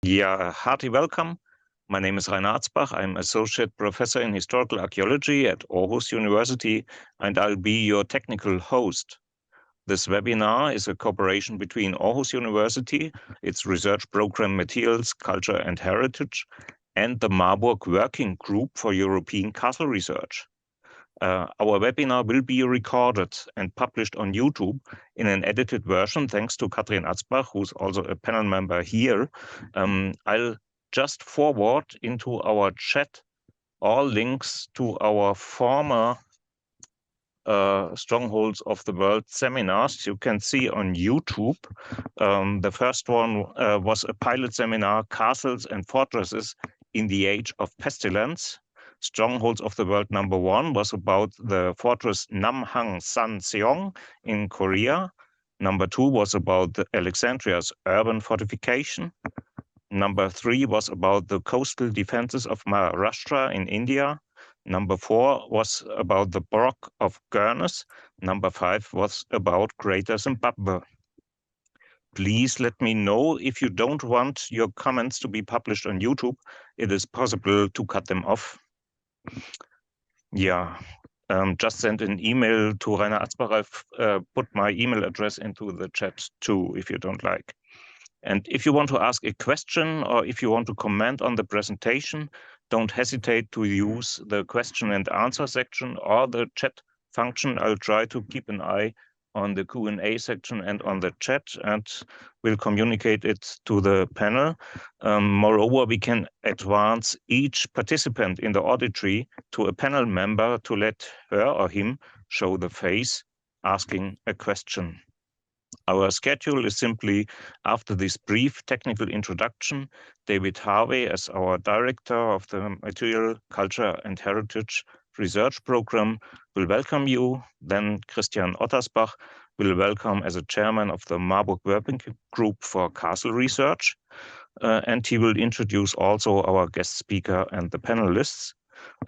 Yeah, hearty welcome. My name is Rainer Atzbach. I'm Associate Professor in Historical Archaeology at Aarhus University, and I'll be your technical host. This webinar is a cooperation between Aarhus University, its research program Materials, Culture and Heritage, and the Marburg Working Group for European Castle Research. Our webinar will be recorded and published on YouTube in an edited version, thanks to Katrin Atzbach, who's also a panel member here. I'll just forward into our chat all links to our former Strongholds of the World seminars you can see on YouTube. The first one was a pilot seminar, Castles and Fortresses in the Age of Pestilence. Strongholds of the World #1 was about the fortress Namhang San Seong in Korea. #2 was about Alexandria's urban fortification. #3 was about the coastal defenses of Maharashtra in India. #4 was about the Brock of Gurnes. #5 was about Greater Zimbabwe. Please let me know if you don't want your comments to be published on YouTube. It is possible to cut them off. Yeah, just send an email to Rainer Atzbach. I've put my email address into the chat too, if you don't like. And if you want to ask a question or if you want to comment on the presentation, don't hesitate to use the question and answer section or the chat function. I'll try to keep an eye on the Q&A section and on the chat, and we'll communicate it to the panel. Moreover, we can advance each participant in the auditory to a panel member to let her or him show the face asking a question. Our schedule is simply, after this brief technical introduction, David Harvey, as our director of the Material, Culture and Heritage Research Program, will welcome you. Then Christian Ottersbach will welcome as a chairman of the Marburg Working Group for Castle Research. And he will introduce also our guest speaker and the panelists.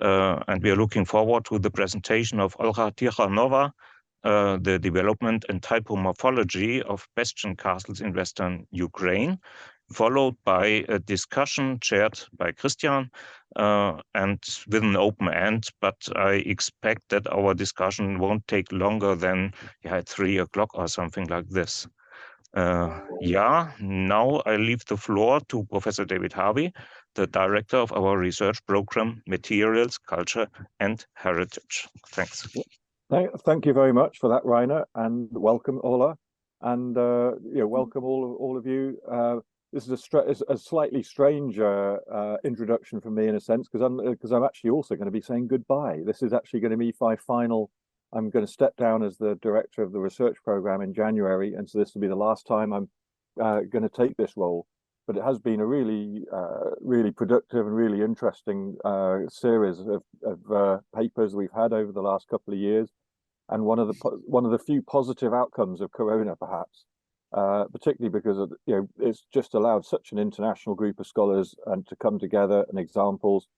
And we are looking forward to the presentation of Olha Tikhonova, the development and typomorphology of bastion castles in Western Ukraine, followed by a discussion chaired by Christian and with an open end, but I expect that our discussion won't take longer than 3 o'clock or something like this. Now I leave the floor to Professor David Harvey, the director of our research program, Materials, Culture and Heritage. Thanks. Thank you very much for that, Rainer, and welcome, Ola, and welcome all of you. This is a slightly strange introduction for me in a sense, because I'm actually also going to be saying goodbye. This is actually going to be my final. I'm going to step down as the director of the research program in January, and so this will be the last time I'm going to take this role. But it has been a really productive and really interesting series of papers we've had over the last couple of years, and one of the few positive outcomes of Corona, perhaps, particularly because it's just allowed such an international group of scholars and to come together, and examples.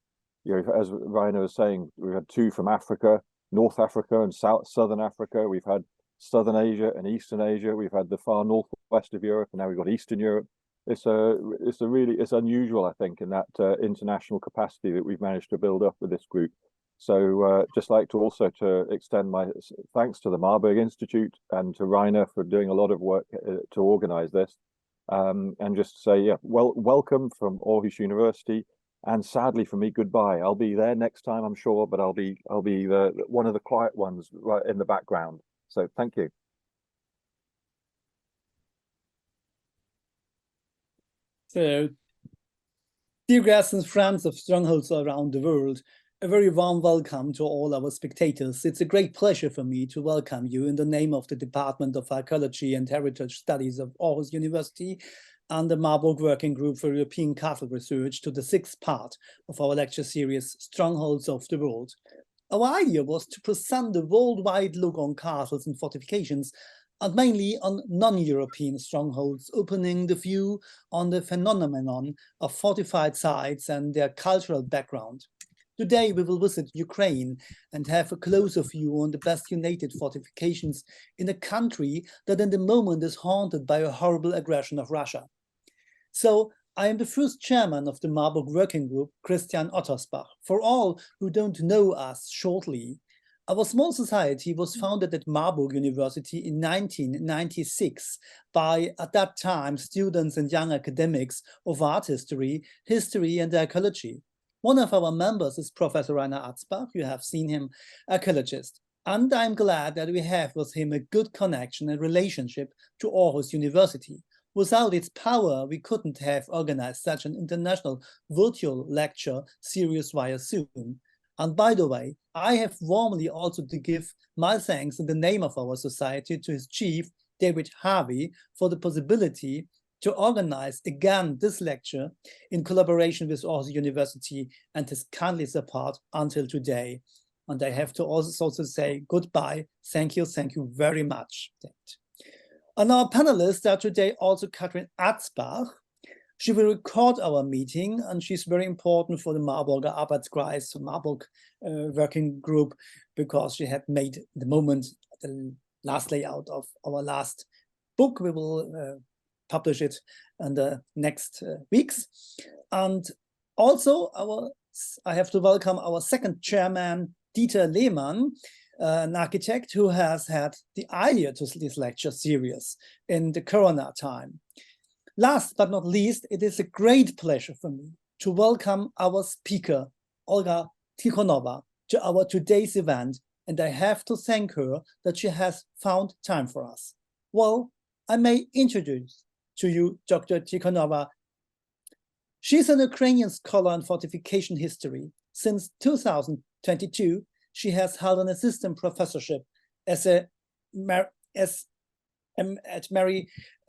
As Rainer was saying, we've had 2 from Africa, North Africa and Southern Africa. We've had Southern Asia and Eastern Asia. We've had the far northwest of Europe, and now we've got Eastern Europe. It's unusual, I think, in that international capacity that we've managed to build up with this group. So just like to also extend my thanks to the Marburg Institute and to Rainer for doing a lot of work to organize this, and just say welcome from Aarhus University, and sadly for me, goodbye. I'll be there next time, I'm sure, but I'll be one of the quiet ones right in the background. So thank you. So, dear guests and friends of Strongholds around the world, a very warm welcome to all our spectators. It's a great pleasure for me to welcome you in the name of the Department of Archaeology and Heritage Studies of Aarhus University and the Marburg Working Group for European Castle Research to the 6th part of our lecture series, Strongholds of the World. Our idea was to present a worldwide look on castles and fortifications, and mainly on non-European strongholds, opening the view on the phenomenon of fortified sites and their cultural background. Today we will visit Ukraine and have a closer view on the bastionated fortifications in a country that in the moment is haunted by a horrible aggression of Russia. So I am the first chairman of the Marburg Working Group, Christian Ottersbach. For all who don't know us shortly, our small society was founded at Marburg University in 1996 by, at that time, students and young academics of art history, history and archaeology. One of our members is Professor Rainer Atzbach. You have seen him, archaeologist. And I'm glad that we have with him a good connection and relationship to Aarhus University. Without its power, we couldn't have organized such an international virtual lecture series via Zoom. And by the way, I have warmly also to give my thanks in the name of our society to his chief, David Harvey, for the possibility to organize again this lecture in collaboration with Aarhus University and his kindly support until today. And I have to also say goodbye. Thank you very much. And our panelists are today also Katrin Atzbach. She will record our meeting, and she's very important for the Marburger Arbeitskreis, Marburg Working Group, because she had made the moment the last layout of our last book. We will publish it in the next weeks. And also I have to welcome our second chairman, Dieter Lehmann, an architect who has had the idea to this lecture series in the Corona time. Last but not least, it is a great pleasure for me to welcome our speaker, Olha Tikhonova, to our today's event, and I have to thank her that she has found time for us. Well, I may introduce to you Dr. Tikhonova. She's an Ukrainian scholar in fortification history. Since 2022, she has held an assistant professorship at Mary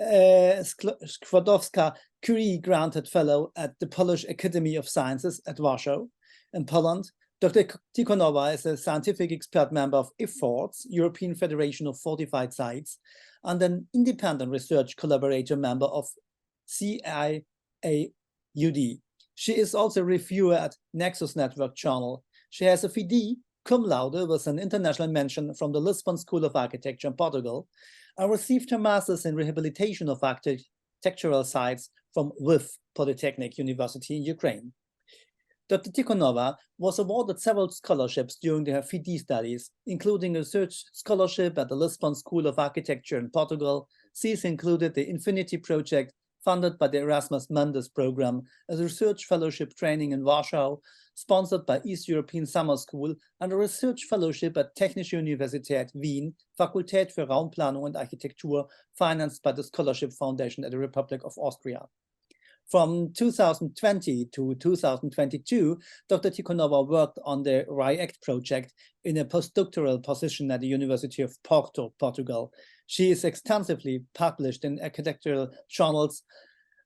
Skłodowska-Curie Granted Fellow at the Polish Academy of Sciences at Warsaw in Poland. Dr. Tikhonova is a scientific expert member of EFFORTS, European Federation of Fortified Sites, and an independent research collaborator member of CIAUD. She is also a reviewer at Nexus Network Journal. She has a FD cum laude with an international mention from the Lisbon School of Architecture in Portugal, and received her master's in rehabilitation of architectural sites from Lviv Polytechnic University in Ukraine. Dr. Tikhonova was awarded several scholarships during her FD studies, including a research scholarship at the Lisbon School of Architecture in Portugal. These included the Infinity Project, funded by the Erasmus Mundus program, a research fellowship training in Warsaw, sponsored by East European Summer School, and a research fellowship at Technische Universität Wien, Fakultät für Raumplanung und Architektur, financed by the Scholarship Foundation at the Republic of Austria. From 2020 to 2022, Dr. Tikhonova worked on the RIACT project in a postdoctoral position at the University of Porto, Portugal. She is extensively published in architectural journals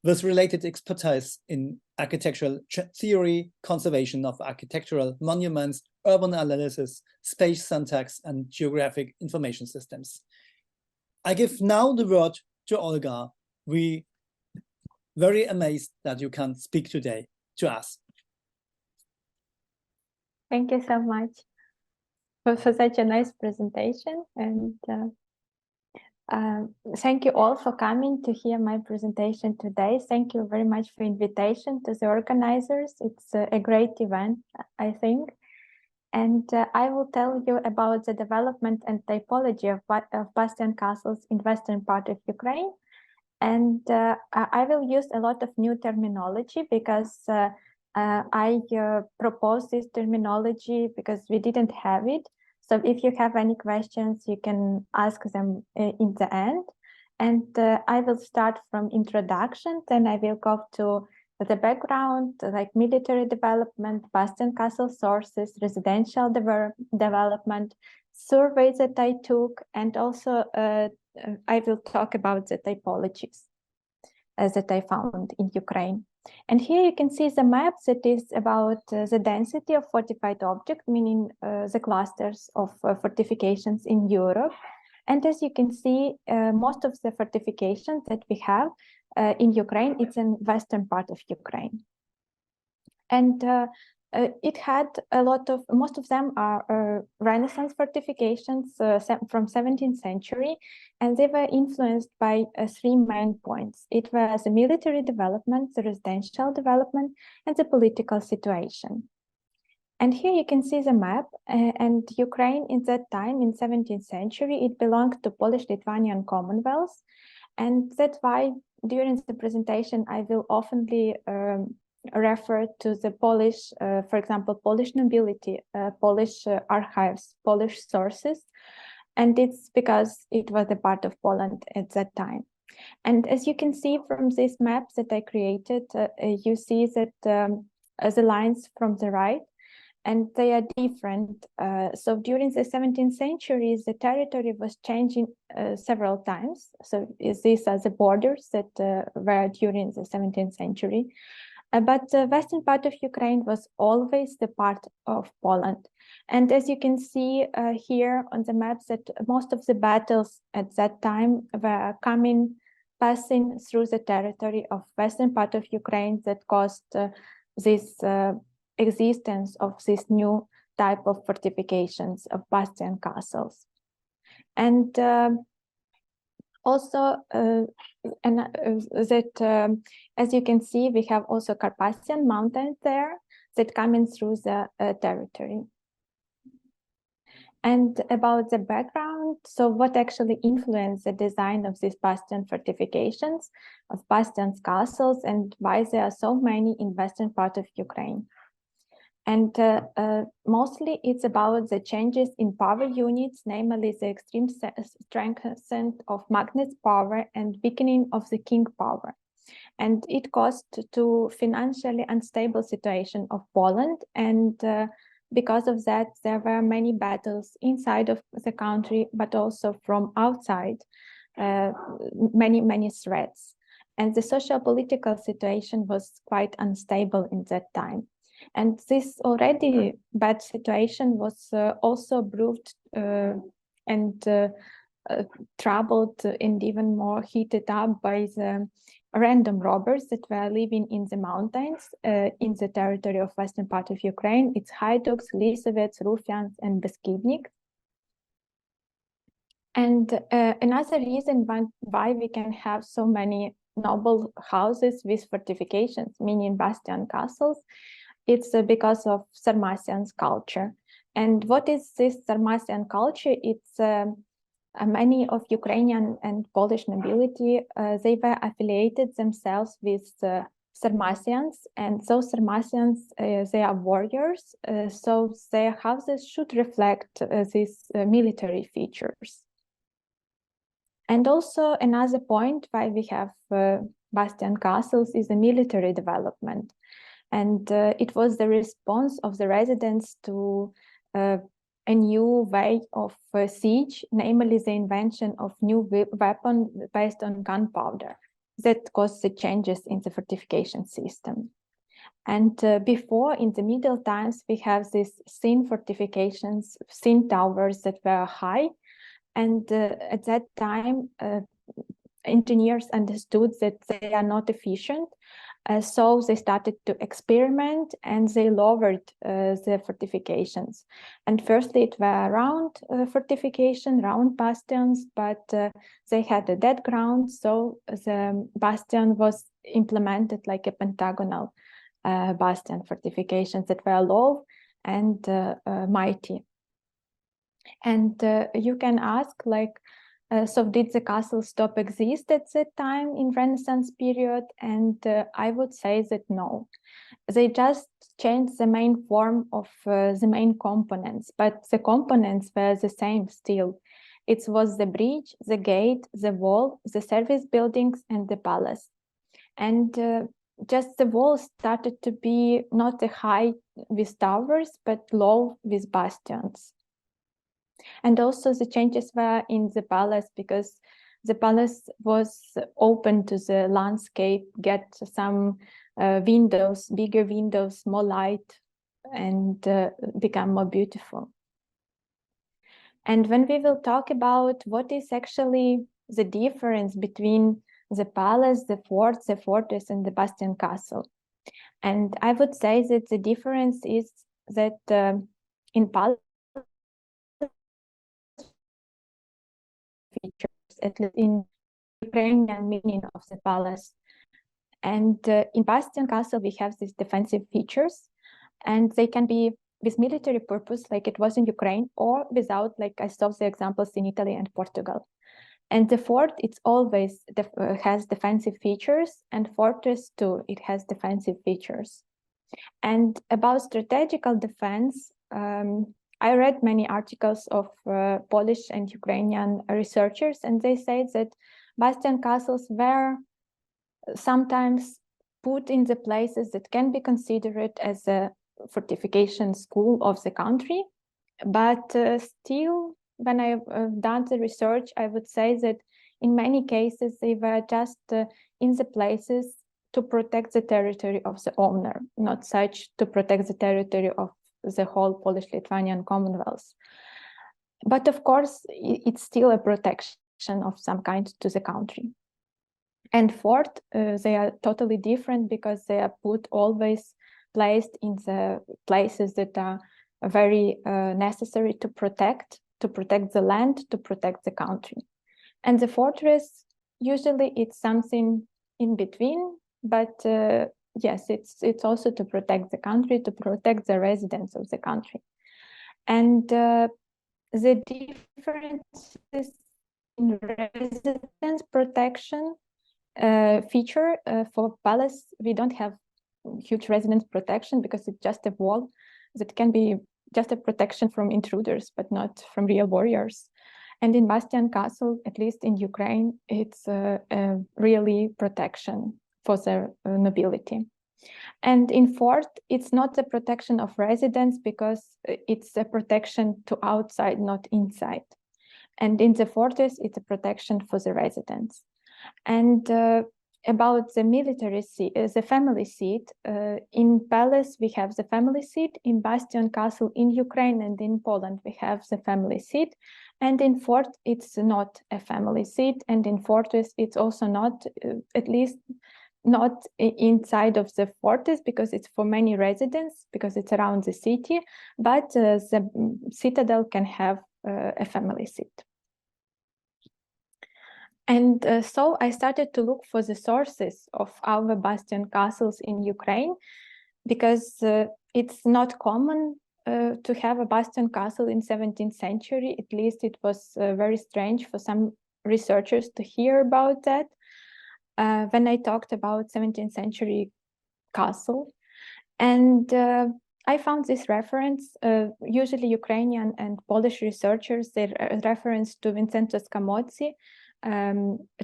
with related expertise in architectural theory, conservation of architectural monuments, urban analysis, space syntax, and geographic information systems. I give now the word to Olga. We very amazed that you can speak today to us. Thank you so much for such a nice presentation, and thank you all for coming to hear my presentation today. Thank you very much for invitation to the organizers. It's a great event, I think. And I will tell you about the development and typology of bastion castles in western part of Ukraine. And I will use a lot of new terminology because I propose this terminology because we didn't have it. So if you have any questions, you can ask them in the end. And I will start from introduction, then I will go to the background, like military development, bastion castle sources, residential development, surveys that I took, and also I will talk about the typologies that I found in Ukraine. And here you can see the map that is about the density of fortified objects, meaning the clusters of fortifications in Europe. And as you can see, most of the fortifications that we have in Ukraine, it's in western part of Ukraine. And it had a lot of, most of them are Renaissance fortifications from 17th century, and they were influenced by 3 main points. It was the military development, the residential development, and the political situation. And here you can see the map, and Ukraine in that time, in 17th century, it belonged to Polish-Lithuanian Commonwealth, and that's why during the presentation I will oftenly refer to the Polish, for example, Polish nobility, Polish archives, Polish sources, and it's because it was a part of Poland at that time. And as you can see from this map that I created, you see that the lines from the right, and they are different. So during the 17th century, the territory was changing several times. So these are the borders that were during the 17th century. But the western part of Ukraine was always the part of Poland. And as you can see here on the maps, that most of the battles at that time were passing through the territory of western part of Ukraine that caused this existence of this new type of fortifications, of bastion castles. And also, as you can see, we have also Carpathian mountains there that come in through the territory. And about the background, so what actually influenced the design of these bastion fortifications, of bastion castles, and why there are so many in western part of Ukraine. And mostly it's about the changes in power units, namely the extreme strengthening of magnet's power and weakening of the king power. And it caused to financially unstable situation of Poland. And because of that, there were many battles inside of the country, but also from outside, many threats. And the social political situation was quite unstable in that time. And this already bad situation was also proved and troubled and even more heated up by the random robbers that were living in the mountains in the territory of western part of Ukraine. It's Haiduks, Lisovets, Rufyans, and Beskidnik. And another reason why we can have so many noble houses with fortifications, meaning bastion castles, it's because of Sarmatian culture. And what is this Sarmatian culture? It's many of Ukrainian and Polish nobility, they were affiliated themselves with Sarmatians, and those Sarmatians, they are warriors, so their houses should reflect these military features. And also another point why we have bastion castles is the military development. And it was the response of the residents to a new way of siege, namely the invention of new weapon based on gunpowder that caused the changes in the fortification system. And before, in the Middle times, we have these thin fortifications, thin towers that were high. And at that time, engineers understood that they are not efficient. So they started to experiment and they lowered the fortifications. And firstly, it were round fortification, round bastions, but they had a dead ground. So the bastion was implemented like a pentagonal bastion fortifications that were low and mighty. And you can ask, like, so did the castle stop exist at that time in Renaissance period? And I would say that no. They just changed the main form of the main components, but the components were the same still. It was the bridge, the gate, the wall, the service buildings, and the palace. And just the walls started to be not high with towers, but low with bastions. And also the changes were in the palace, because the palace was open to the landscape, get some windows, bigger windows, more light, and become more beautiful. And when we will talk about what is actually the difference between the palace, the fort, the fortress, and the bastion castle. And I would say that the difference is that in palace features, at least in Ukrainian meaning of the palace. And in Bastion Castle, we have these defensive features, and they can be with military purpose, like it was in Ukraine, or without, like I saw the examples in Italy and Portugal. And the fort, it's always has defensive features, and fortress too, it has defensive features. And about strategical defense, I read many articles of Polish and Ukrainian researchers, and they say that bastion castles were sometimes put in the places that can be considered as a fortification school of the country. But still, when I've done the research, I would say that in many cases, they were just in the places to protect the territory of the owner, not such to protect the territory of the whole Polish-Lithuanian Commonwealth. But of course, it's still a protection of some kind to the country. And fort, they are totally different because they are always placed in the places that are very necessary to protect the land, to protect the country. And the fortress, usually it's something in between, but yes, it's also to protect the country, to protect the residents of the country. And the differences in residence protection feature for palace, we don't have huge residence protection because it's just a wall that can be just a protection from intruders, but not from real warriors. And in Bastion Castle, at least in Ukraine, it's really protection for the nobility. And in fort, it's not a protection of residents because it's a protection to outside, not inside. And in the fortress, it's a protection for the residents. And about the military seat, the family seat, in palace, we have the family seat. In Bastion Castle in Ukraine and in Poland, we have the family seat. And in fort, it's not a family seat. And in fortress, it's also not, at least not inside of the fortress because it's for many residents, because it's around the city, but the citadel can have a family seat. And so I started to look for the sources of our bastion castles in Ukraine, because it's not common to have a bastion castle in 17th century. At least it was very strange for some researchers to hear about that. When I talked about 17th century castle. And I found this reference, usually Ukrainian and Polish researchers, they reference to Vincenzo Scamozzi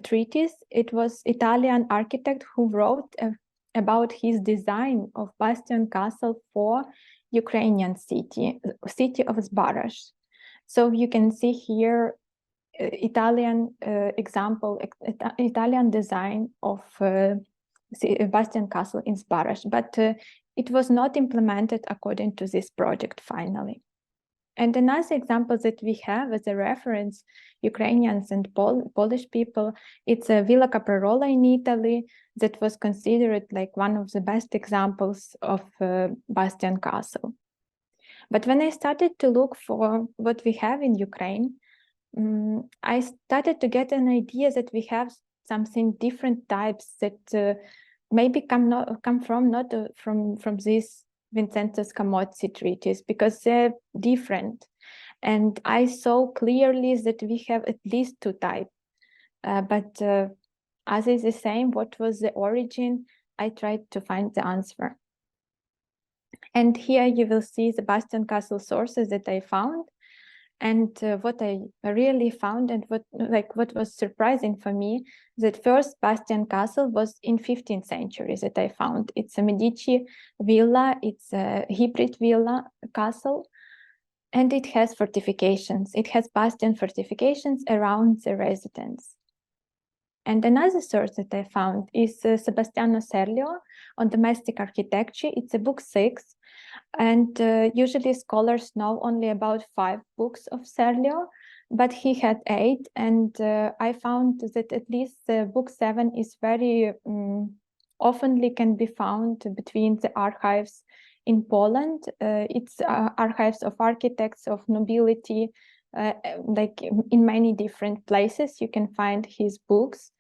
treatise. It was Italian architect who wrote about his design of bastion castle for Ukrainian city of Zbarash. So you can see here Italian example, Italian design of bastion castle in Zbarash, but it was not implemented according to this project finally. And another example that we have as a reference, Ukrainians and Polish people, it's a Villa Caprarola in Italy that was considered like one of the best examples of bastion castle. But when I started to look for what we have in Ukraine, I started to get an idea that we have something different types that maybe come from not from this Vincenzo Scamozzi treatise, because they're different. And I saw clearly that we have at least two types. But as is the same, what was the origin? I tried to find the answer. And here you will see the bastion castle sources that I found. And what I really found, and what was surprising for me, that first bastion castle was in 15th century that I found. It's a Medici villa, it's a hybrid villa castle, and it has fortifications. It has bastion fortifications around the residence. And another source that I found is Sebastiano Serlio on domestic architecture. It's a book 6. And usually scholars know only about 5 books of Serlio, but he had 8. And I found that at least book 7 is very oftenly can be found between the archives in Poland. It's archives of architects, of nobility, like in many different places you can find his books.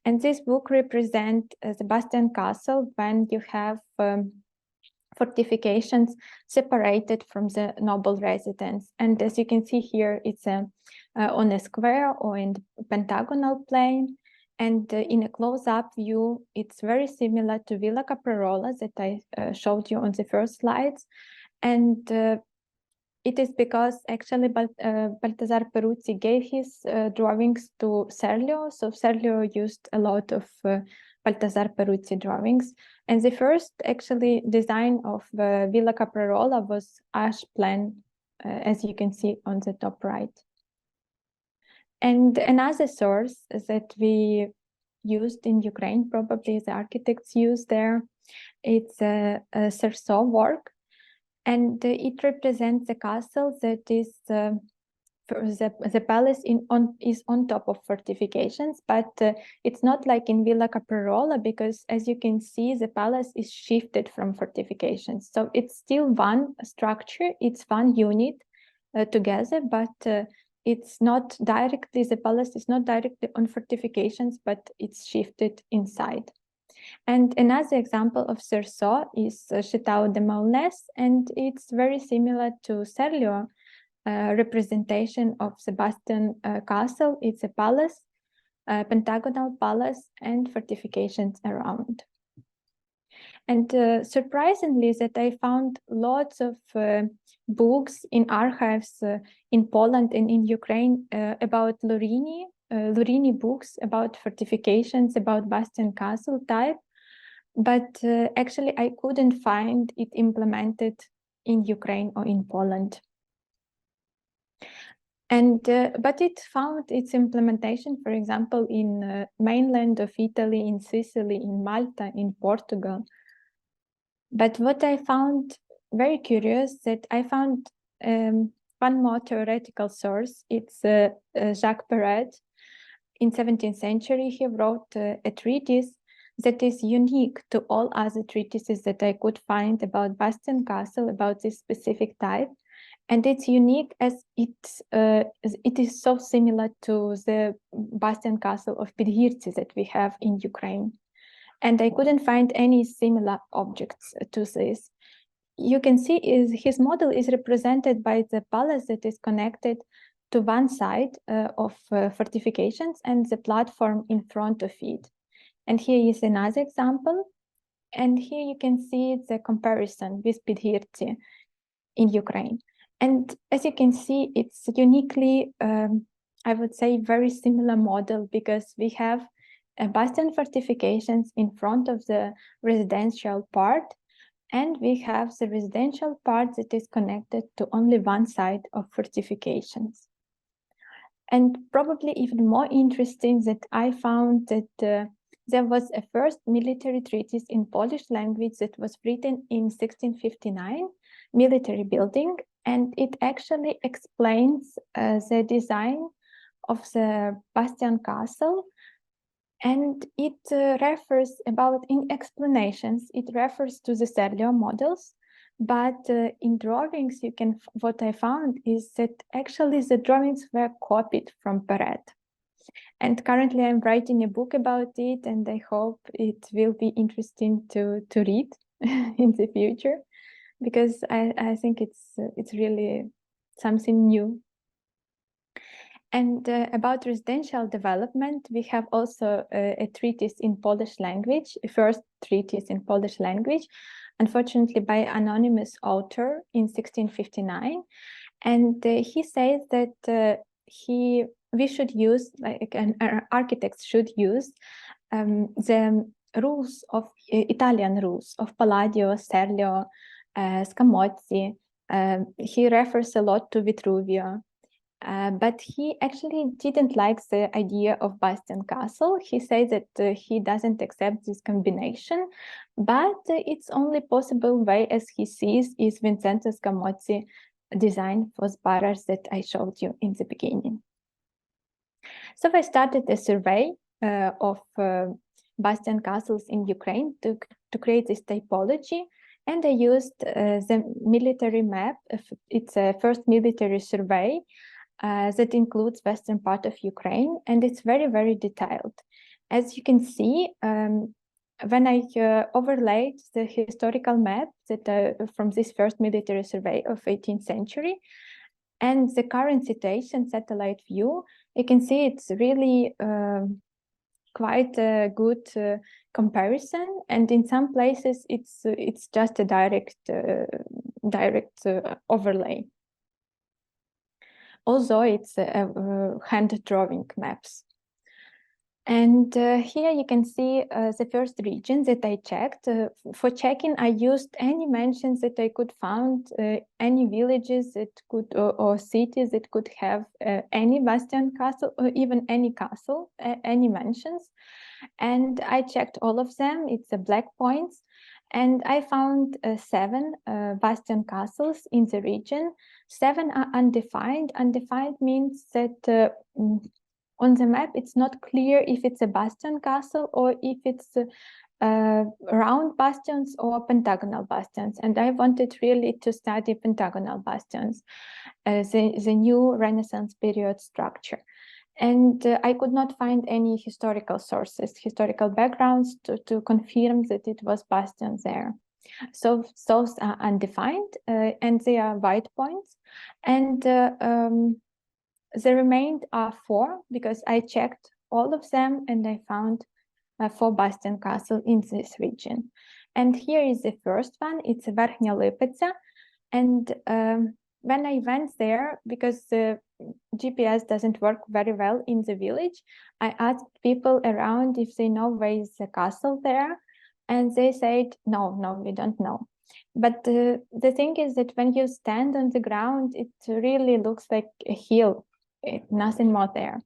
And this book represents the Bastion Castle when you have fortifications separated from the noble residence. And as you can see here, it's on a square or in pentagonal plane. And in a close-up view, it's very similar to Villa Caprarola that I showed you on the first slides. And it is because actually Baltasar Peruzzi gave his drawings to Serlio. So Serlio used a lot of Baltasar Peruzzi drawings. And the first actually design of Villa Caprarola was ash plan, as you can see on the top right. And another source that we used in Ukraine, probably the architects used there, it's a Cerceau work. And it represents the castle that is, the palace is on top of fortifications, but it's not like in Villa Caprarola, because as you can see, the palace is shifted from fortifications. So it's still one structure, it's one unit together, but it's not directly, the palace is not directly on fortifications, but it's shifted inside. And another example of Cerceau is Château de Maulnes, and it's very similar to Serlio representation of the Bastion Castle. It's a palace, pentagonal palace, and fortifications around. And surprisingly, that I found lots of books in archives in Poland and in Ukraine about Lurini books about fortifications, about Bastion Castle type, but actually I couldn't find it implemented in Ukraine or in Poland. And but it found its implementation, for example, in mainland of Italy, in Sicily, in Malta, in Portugal. But what I found very curious, that I found one more theoretical source. It's Jacques Perret. In 17th century, he wrote a treatise that is unique to all other treatises that I could find about Bastion Castle, about this specific type. And it's unique as it is so similar to the Bastion Castle of Podhirtsi that we have in Ukraine. And I couldn't find any similar objects to this. You can see his model is represented by the palace that is connected to one side of fortifications and the platform in front of it. And here is another example. And here you can see the comparison with Podhirtsi in Ukraine. And as you can see, it's uniquely, I would say, very similar model, because we have bastion fortifications in front of the residential part, and we have the residential part that is connected to only one side of fortifications. And probably even more interesting that I found that there was a first military treatise in Polish language that was written in 1659, military building, and it actually explains the design of the Bastion Castle. And it refers about, in explanations, it refers to the Serlio models, but in drawings, you can, what I found is that actually the drawings were copied from Perret. And currently I'm writing a book about it, and I hope it will be interesting to read in the future, because I think it's really something new. And about residential development, we have also a treatise in Polish language, a first treatise in Polish language, unfortunately by anonymous author in 1659. And he says that we should use, like architects should use the rules of Italian rules of Palladio, Serlio, Scamozzi. He refers a lot to Vitruvio. But he actually didn't like the idea of Bastion Castle. He said that he doesn't accept this combination, but it's only possible way, as he sees, is Vincenzo Scamozzi design for barracks that I showed you in the beginning. So I started a survey of bastion castles in Ukraine to create this typology. And I used the military map. It's a first military survey that includes western part of Ukraine, and it's very, very detailed. As you can see, when I overlaid the historical map that from this first military survey of 18th century and the current situation satellite view, you can see it's really quite a good comparison, and in some places it's just a direct overlay. Although it's hand drawing maps. And here you can see the first region that I checked. For checking, I used any mentions that I could find, any villages that could, or cities that could have any bastion castle, or even any castle, any mentions. And I checked all of them, it's the black points. And I found 7 bastion castles in the region. 7 are undefined. Undefined means that on the map, it's not clear if it's a bastion castle or if it's round bastions or pentagonal bastions. And I wanted really to study pentagonal bastions, the new Renaissance period structure. And I could not find any historical sources, historical backgrounds to confirm that it was bastions there. So those are undefined and they are white points. And the remained are 4 because I checked all of them and I found 4 bastion castles in this region. And here is the first one, it's Verkhnya Lipetsa. And when I went there, because the GPS doesn't work very well in the village, I asked people around if they know where is the castle there. And they said, no, we don't know. But the thing is that when you stand on the ground, it really looks like a hill. Nothing more there.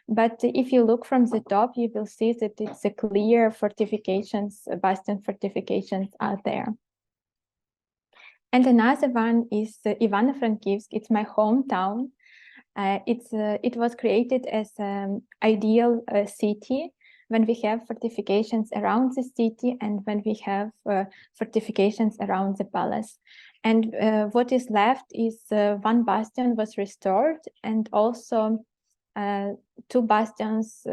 But if you look from the top, you will see that it's a clear fortifications, bastion fortifications are there. And another one is Ivano-Frankivsk. It's my hometown. It was created as an ideal city when we have fortifications around the city and when we have fortifications around the palace. And what is left is 1 bastion was restored, and also 2 bastions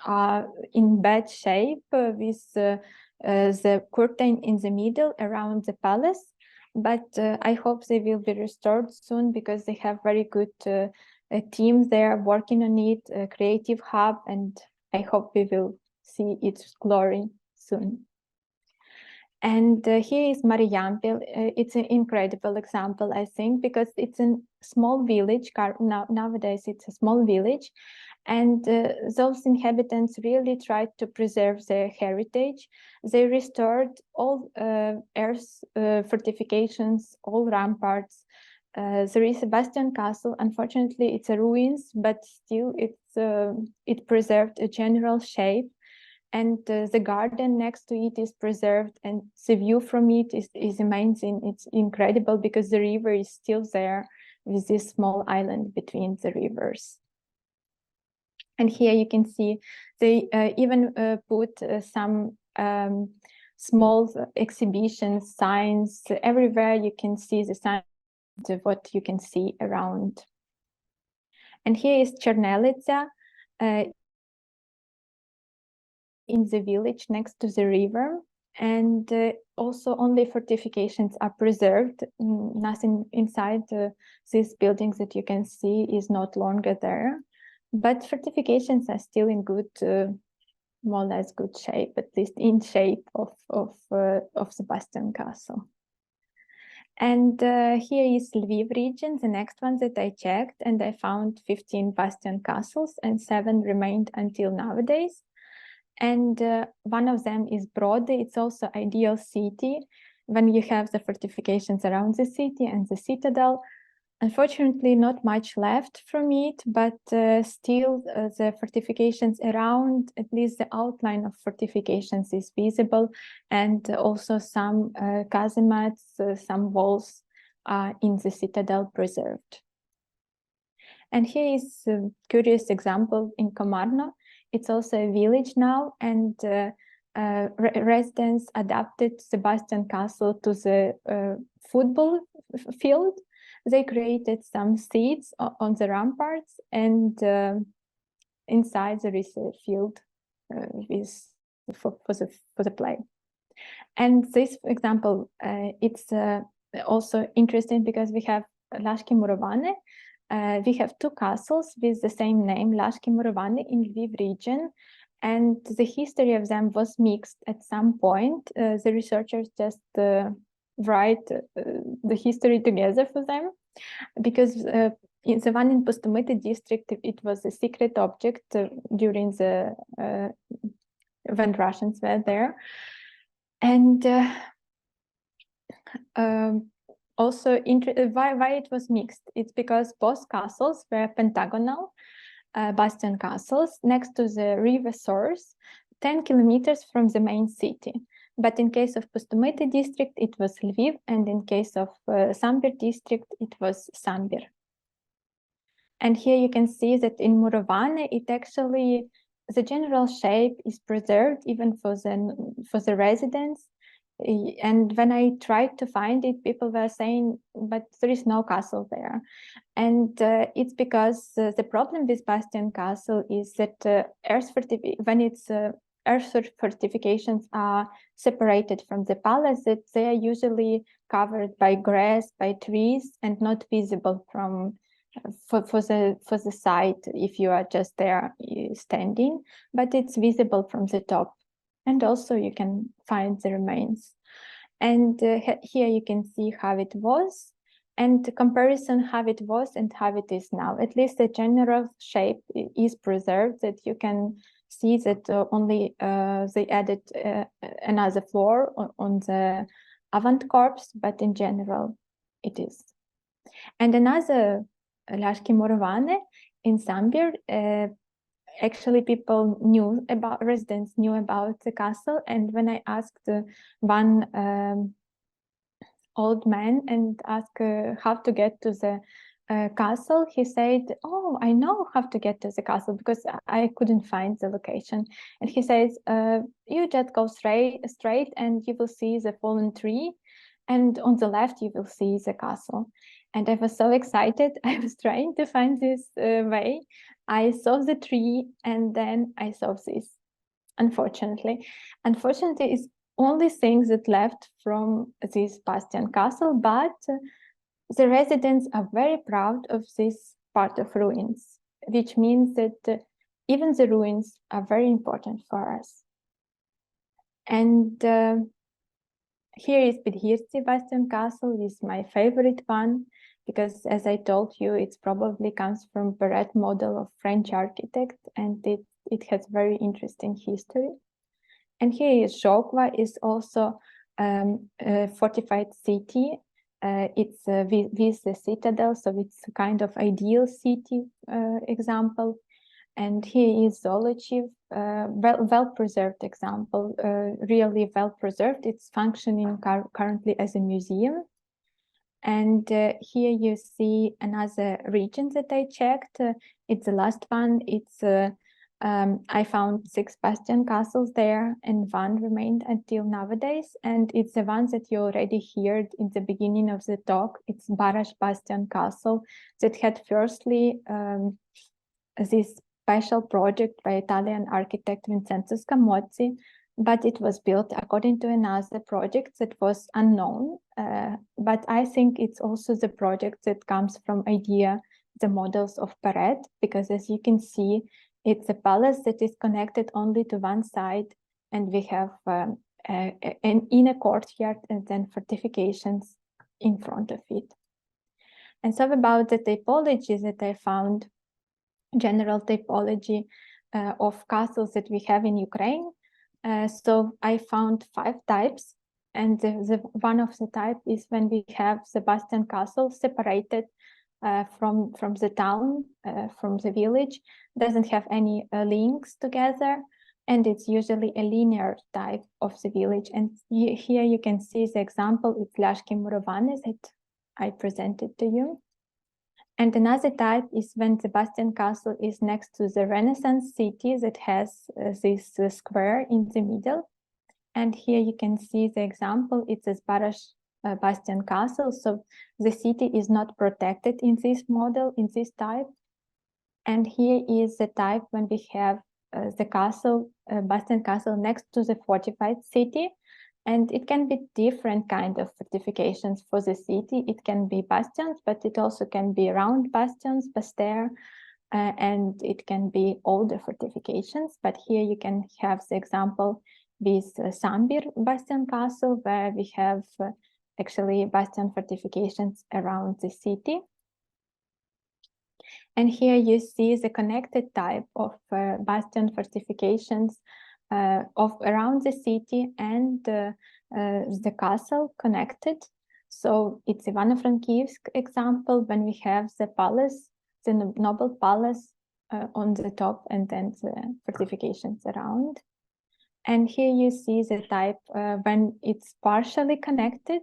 are in bad shape with the curtain in the middle around the palace. But I hope they will be restored soon because they have very good team there working on it, a creative hub, and I hope we will see its glory soon. And here is Mariampil. It's an incredible example, I think, because it's a small village. Nowadays, it's a small village. And those inhabitants really tried to preserve their heritage. They restored all earth fortifications, all ramparts. There is a bastion castle. Unfortunately, it's a ruins, but still it preserved a general shape. And the garden next to it is preserved, and the view from it is amazing. It's incredible because the river is still there with this small island between the rivers. And here you can see they even put some small exhibitions, signs. Everywhere you can see the signs of what you can see around. And here is Chernelitsa. In the village next to the river, and also only fortifications are preserved. Nothing inside these buildings that you can see is not longer there, but fortifications are still in good, more or less good shape, at least in shape of the bastion castle. And here is Lviv region, the next one that I checked, and I found 15 bastion castles and 7 remained until nowadays. And one of them is Brody. It's also ideal city when you have the fortifications around the city and the citadel. Unfortunately, not much left from it, but still the fortifications around, at least the outline of fortifications is visible, and also some casemates, some walls are in the citadel preserved. And here is a curious example in Komarno. It's also a village now, and residents adapted Bastion Castle to the football field. They created some seats on the ramparts, and inside there is a field for the play. And this example, it's also interesting because we have Lashki Murovane. We have two castles with the same name, Lashki Murovane, in Lviv region, and the history of them was mixed at some point. The researchers just write the history together for them, because in the one in Pustumyti district, it was a secret object during the when Russians were there. And also, why it was mixed? It's because both castles were pentagonal bastion castles next to the river source, 10 kilometers from the main city. But in case of Pustumyti district, it was Lviv, and in case of Sambir district, it was Sambir. And here you can see that in Murovane, it actually, the general shape is preserved even for the residents. And when I tried to find it, people were saying, but there is no castle there. And it's because the problem with Bastion Castle is that earth fortifications are separated from the palace, that they are usually covered by grass, by trees, and not visible from for the site if you are just there standing, but it's visible from the top. And also you can find the remains. And here you can see how it was, and the comparison how it was and how it is now. At least the general shape is preserved, that you can see that only they added another floor on the avant corpse, but in general it is. And another Lashki Murovane in Sambir, actually residents knew about the castle, and when I asked one old man and asked how to get to the castle, he said, oh, I know how to get to the castle because I couldn't find the location. And he says, you just go straight and you will see the fallen tree, and on the left you will see the castle. And I was so excited. I was trying to find this way. I saw the tree, and then I saw this. Unfortunately, it's only thing that left from this Bastion Castle, but the residents are very proud of this part of ruins, which means that even the ruins are very important for us. And here is Bidhirtsi Bastion Castle, is my favorite one, because as I told you, it probably comes from Perret model of French architect, and it has very interesting history. And here is Zhokva, is also a fortified city. It's with the citadel, so it's a kind of ideal city example. And here is Zolochiv, well-preserved example, really well-preserved. It's functioning currently as a museum. And here you see another region that I checked. It's the last one. It's I found 6 bastion castles there, and 1 remained until nowadays. And it's the one that you already heard in the beginning of the talk. It's Barash Bastion Castle that had firstly this special project by Italian architect Vincenzo Scamozzi, but it was built according to another project that was unknown. But I think it's also the project that comes from the models of Perret, because as you can see, it's a palace that is connected only to one side, and we have an inner courtyard and then fortifications in front of it. And so about the typology that I found, general typology of castles that we have in Ukraine. So I found 5 types, and one of the type is when we have the bastion castle separated from the town, from the village, doesn't have any links together, and it's usually a linear type of the village. And here you can see the example, it's Lashki Murovane that I presented to you. And another type is when the Bastion Castle is next to the Renaissance city that has this square in the middle. And here you can see the example. It's a Aarhus Bastion Castle. So the city is not protected in this model, in this type. And here is the type when we have the castle, Bastion Castle next to the fortified city. And it can be different kind of fortifications for the city. It can be bastions, but it also can be round bastions, bastère, and it can be older fortifications. But here you can have the example with Sambir Bastion Castle, where we have actually bastion fortifications around the city. And here you see the connected type of bastion fortifications of around the city and the castle connected. So it's Ivano-Frankivsk example when we have the palace, the noble palace on the top, and then the fortifications around. And here you see the type when it's partially connected,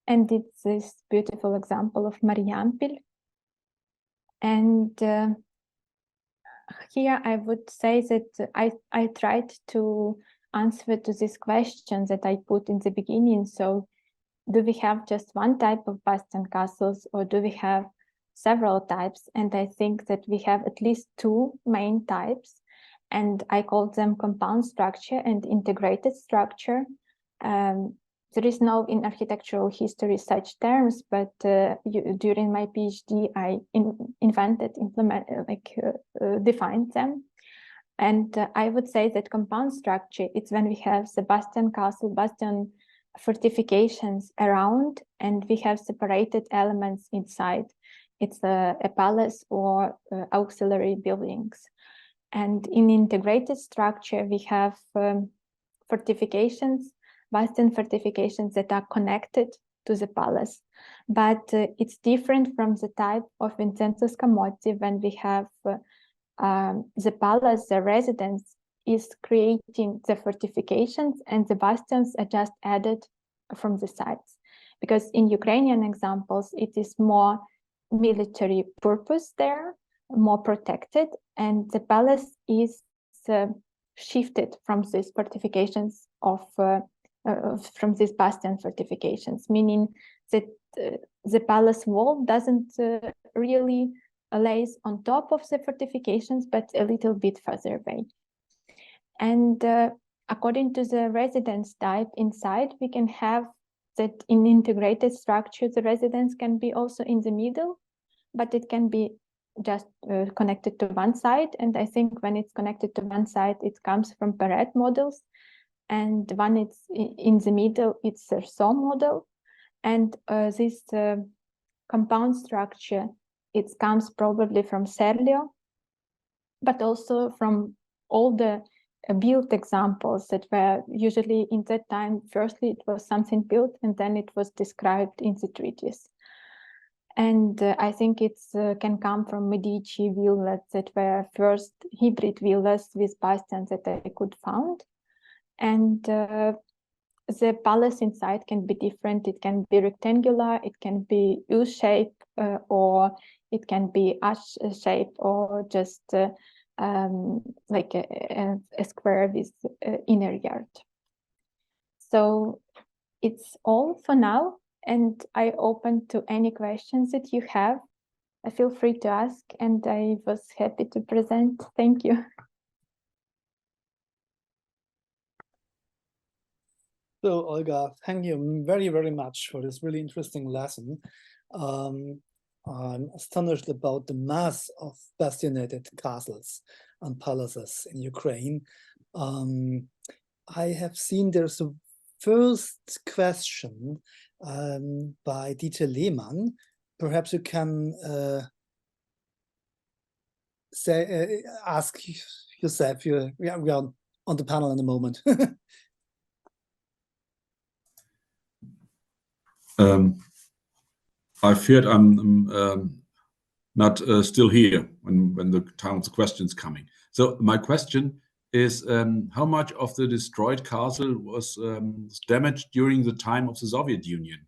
and it's this beautiful example of Mariampil. And here I would say that I tried to answer to this question that I put in the beginning. So do we have just one type of bastion castles, or do we have several types? And I think that we have at least two main types, and I call them compound structure and integrated structure. There is no in architectural history such terms, but during my PhD, I defined them. And I would say that compound structure, it's when we have the bastion castle, bastion fortifications around, and we have separated elements inside. It's a palace or auxiliary buildings. And in integrated structure, we have fortifications, bastion fortifications that are connected to the palace. But it's different from the type of Vincenzo Scamozzi when we have the palace, the residence is creating the fortifications and the bastions are just added from the sides. Because in Ukrainian examples, it is more military purpose there, more protected, and the palace is shifted from these fortifications from these bastion fortifications, meaning that the palace wall doesn't really lays on top of the fortifications, but a little bit further away. And according to the residence type inside, we can have that in integrated structure, the residence can be also in the middle, but it can be just connected to one side. And I think when it's connected to one side, it comes from Perret models. And when it's in the middle, it's a Rousseau model. And this compound structure, it comes probably from Serlio, but also from all the built examples that were usually in that time. Firstly, it was something built, and then it was described in the treatise. And I think it can come from Medici villas that were first hybrid villas with bastions that I could find. And the palace inside can be different. It can be rectangular, it can be U-shaped, or it can be H-shaped, or just like a square with inner yard. So it's all for now, and I open to any questions that you have. Feel free to ask, and I was happy to present. Thank you. So, Olga, thank you very, very much for this really interesting lesson. I'm astonished about the mass of bastionated castles and palaces in Ukraine. I have seen there's a first question by Dieter Lehmann. Perhaps you can ask yourself. We are on the panel in a moment. I feared I'm not still here when the time of the questions coming. So my question is, how much of the destroyed castle was damaged during the time of the Soviet Union?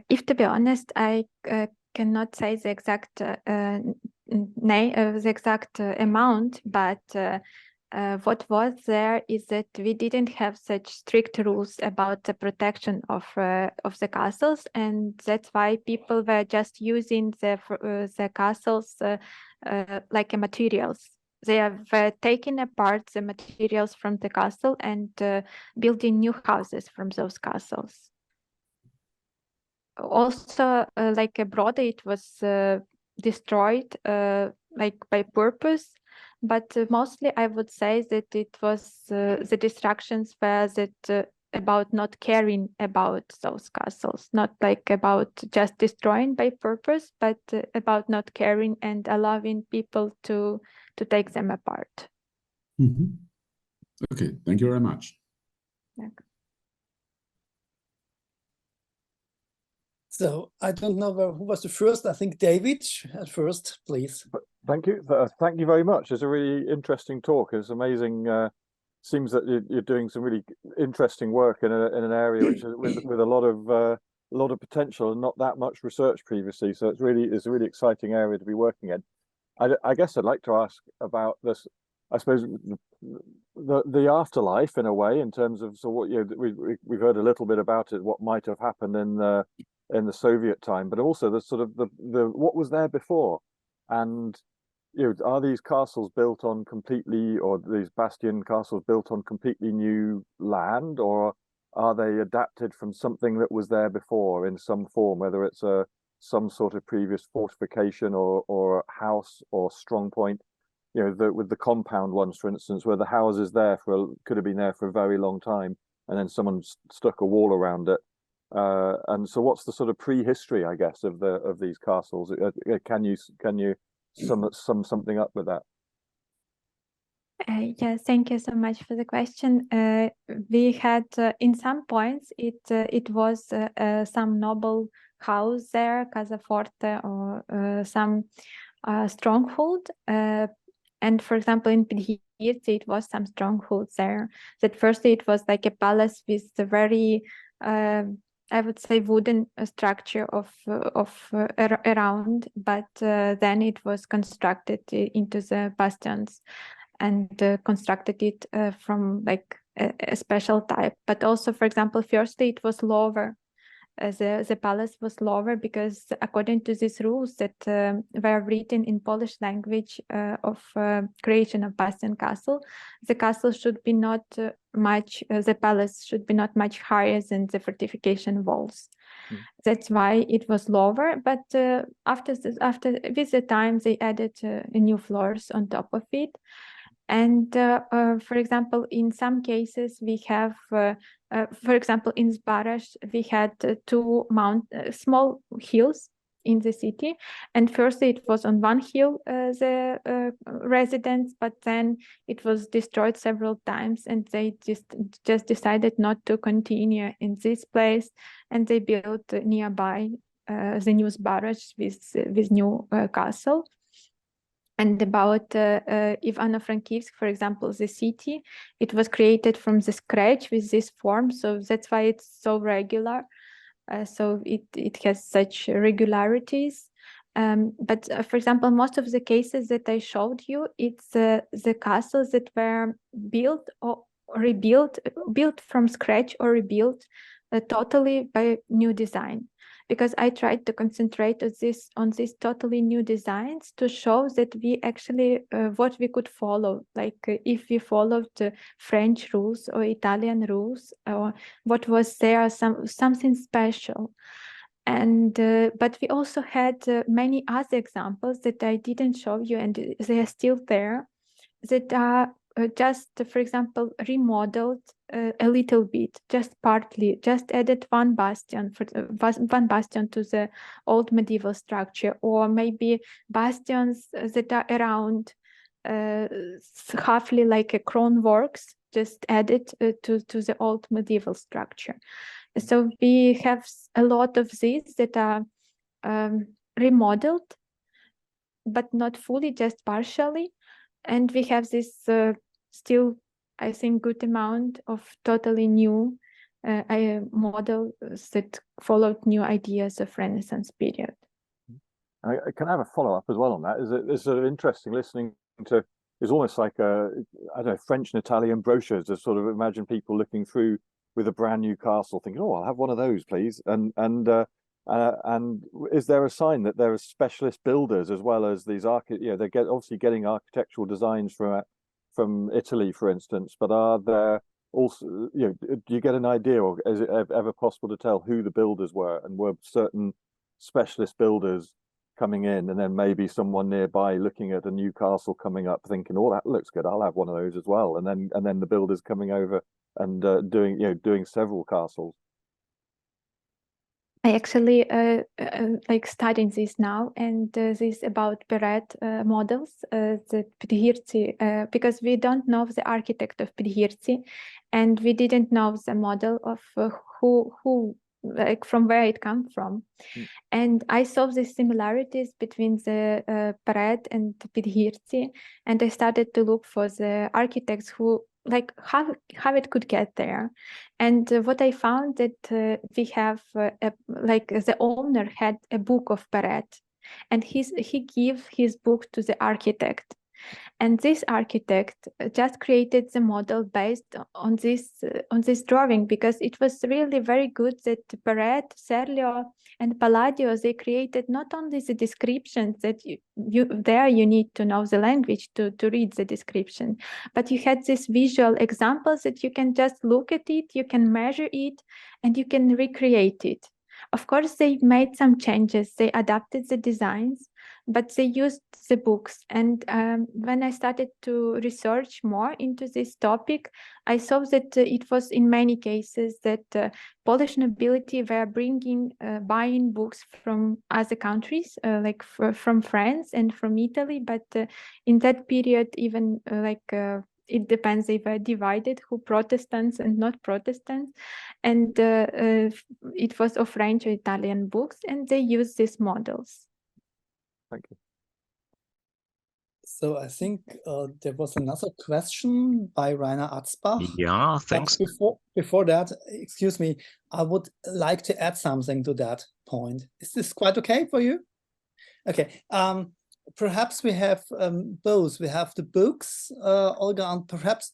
If to be honest, I cannot say the exact amount, but what was there is that we didn't have such strict rules about the protection of the castles, and that's why people were just using the castles like materials. They were taking apart the materials from the castle and building new houses from those castles. Also, like abroad, it was destroyed like by purpose, but mostly I would say that it was the destructions were that about not caring about those castles, not like about just destroying by purpose, but about not caring and allowing people to take them apart. Mm-hmm. Okay, thank you very much. Yeah. So I don't know who was the first. I think David at first, please. Thank you. Thank you very much. It's a really interesting talk. It's amazing. Seems that you're doing some really interesting work in an area which is with a lot of potential and not that much research previously. So it's a really exciting area to be working in. I guess I'd like to ask about this. I suppose the afterlife in a way, in terms of what we've heard a little bit about it, what might have happened in the Soviet time, but also the sort of the what was there before, and are these castles built on completely, or these bastion castles built on completely new land, or are they adapted from something that was there before in some form, whether it's some sort of previous fortification or house or strong point? With the compound ones, for instance, where the house is there could have been there for a very long time, and then someone stuck a wall around it. And so, what's the sort of prehistory, I guess, of these castles? Can you sum something up with that? Yes, thank you so much for the question. We had in some points it was some noble house there, Casa Forte, or some stronghold. And for example, in Pidhirtsi, it was some strongholds there. That first it was like a palace with a very I would say wooden structure of around, but then it was constructed into the bastions, and constructed it from like a special type. But also, for example, firstly it was lower. The palace was lower because according to these rules that were written in Polish language of creation of bastion castle, the castle should be not the palace should be not much higher than the fortification walls. That's why it was lower. But with the time they added new floors on top of it. And for example, in some cases we have, for example, in Zbaraj, we had two small hills in the city. And first it was on one hill, the residence, but then it was destroyed several times, and they just decided not to continue in this place. And they built nearby the new Zbaraj with new castle. And about Ivano-Frankivsk, for example, the city, it was created from the scratch with this form. So that's why it's so regular. So it has such regularities. But for example, most of the cases that I showed you, it's the castles that were built or rebuilt, built from scratch or rebuilt totally by new design. Because I tried to concentrate on these totally new designs to show that we actually what we could follow, like if we followed the French rules or Italian rules, or what was there something special. And but we also had many other examples that I didn't show you, and they are still there, that are just, for example, remodeled a little bit, just partly, just added one bastion to the old medieval structure, or maybe bastions that are around halfly like a crown works, just added to the old medieval structure. So we have a lot of these that are remodeled, but not fully, just partially. And we have this still, I think, good amount of totally new models that followed new ideas of Renaissance period. I can have a follow-up as well on that. It's sort of interesting listening to, it's almost like I don't know, French and Italian brochures to sort of imagine people looking through with a brand new castle thinking, oh, I'll have one of those, please. And is there a sign that there are specialist builders as well as these they're obviously getting architectural designs from Italy, for instance, but are there also, do you get an idea, or is it ever possible to tell who the builders were, and were certain specialist builders coming in, and then maybe someone nearby looking at a new castle coming up thinking, oh, that looks good, I'll have one of those as well, and then the builders coming over and doing several castles? I actually like studying this now, and this about Perret models, the Pidhirtsi, because we don't know the architect of Pidhirtsi, and we didn't know the model of who like from where it come from. And I saw the similarities between the Perret and Pidhirtsi, and I started to look for the architects who like how it could get there. And what I found that we have like the owner had a book of Perret, and he gave his book to the architect, and this architect just created the model based on this drawing, because it was really very good that Perret, Serlio, and Palladio, they created not only the descriptions that you need to know the language to read the description, but you had these visual examples that you can just look at it, you can measure it, and you can recreate it. Of course, they made some changes, they adapted the designs, but they used the books. And when I started to research more into this topic, I saw that it was in many cases that Polish nobility were buying books from other countries, like from France and from Italy. But in that period, even it depends, they were divided, who Protestants and not Protestants. And it was of French or Italian books, and they used these models. Thank you. So I think there was another question by Rainer Atzbach. Yeah, thanks. But before that, excuse me, I would like to add something to that point. Is this quite okay for you? Okay. Perhaps we have both. We have the books, Olga, and perhaps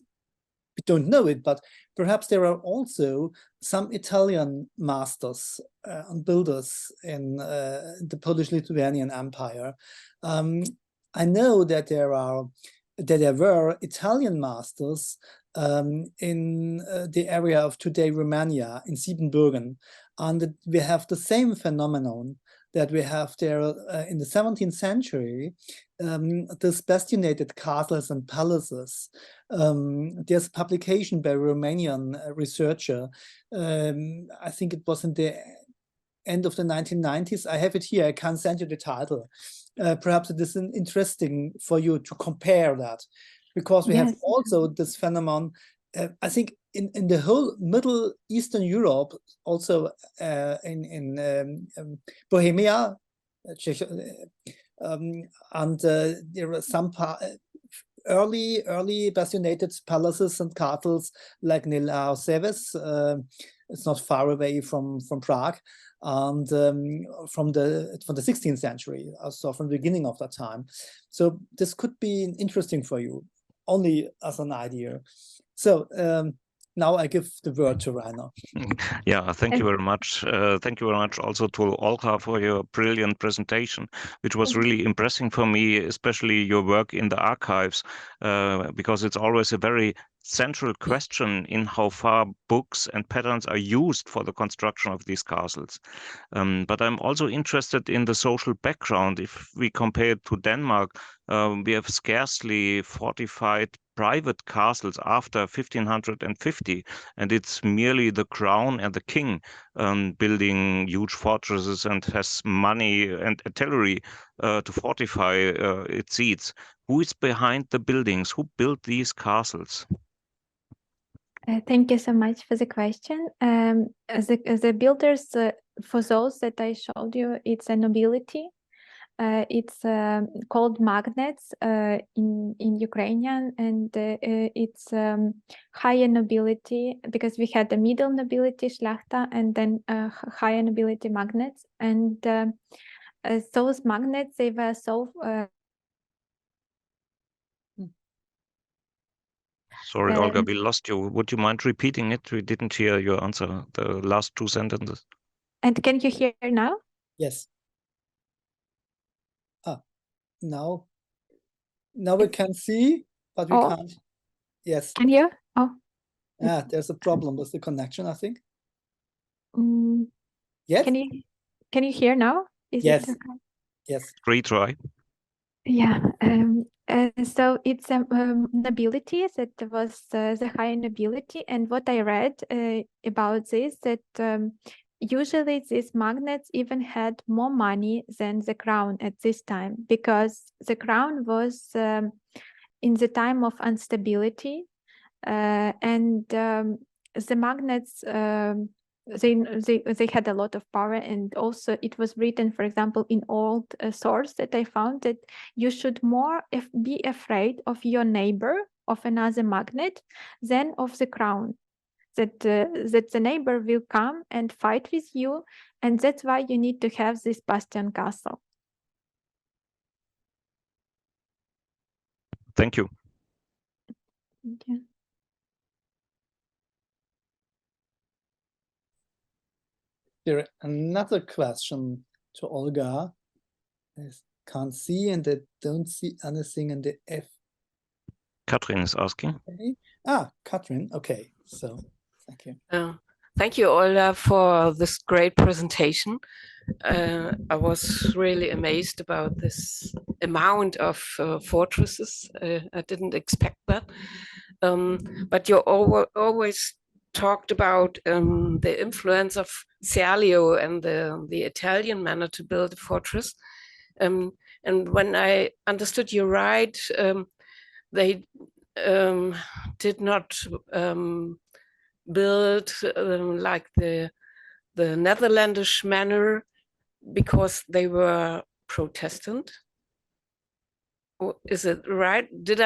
we don't know it, but perhaps there are also some Italian masters and builders in the Polish-Lithuanian Empire. I know that there were Italian masters in the area of today Romania, in Siebenbürgen, and we have the same phenomenon that we have there in the 17th century, these bastionated castles and palaces. There's a publication by a Romanian researcher, I think it was in the end of the 1990s. I have it here, I can send you the title. Perhaps it is interesting for you to compare that, because we have also this phenomenon, I think in the whole Middle Eastern Europe, also in Bohemia, and there are some early bastionated palaces and castles like Nilauseves. It's not far away from Prague, and from the 16th century, so from the beginning of that time. So this could be interesting for you, only as an idea. So now I give the word to Rainer. Yeah, thank you very much. Thank you very much also to Olga for your brilliant presentation, which was really impressive for me, especially your work in the archives, because it's always a very central question in how far books and patterns are used for the construction of these castles. But I'm also interested in the social background. If we compare it to Denmark, we have scarcely fortified private castles after 1550, and it's merely the crown and the king building huge fortresses and has money and artillery to fortify its seats. Who is behind the buildings? Who built these castles? Thank you so much for the question. The builders, for those that I showed you, it's a nobility. It's called magnets in Ukrainian, and it's higher nobility, because we had the middle nobility, Shlachta, and then higher nobility magnets. And those magnets, they were so Sorry, Olga, we lost you. Would you mind repeating it? We didn't hear your answer, the last 2 sentences. and can you hear now? Yes. Now we can see, but we can't. Yes. Can you? Oh. Yeah, there's a problem with the connection, I think. Yes. Can you hear now? Is yes. it okay? Yes. Retry. Yeah. So it's nobility, that was the high nobility, and what I read about this, that usually these magnates even had more money than the crown at this time, because the crown was in the time of instability, and the magnates they had a lot of power. And also it was written, for example, in old source that I found, that you should more be afraid of your neighbor, of another magnet, than of the crown. That the neighbor will come and fight with you, and that's why you need to have this bastion castle. Thank you. Thank you. There another question to Olga. I can't see, and I don't see anything in the F. Katrin is asking. Okay. Katrin. Okay, so thank you. Thank you, Olga, for this great presentation. I was really amazed about this amount of fortresses. I didn't expect that. But you always talked about the influence of CIAUD and the Italian manner to build a fortress. And when I understood you right, they did not build like the Netherlandish manner because they were Protestant. Is it right? Did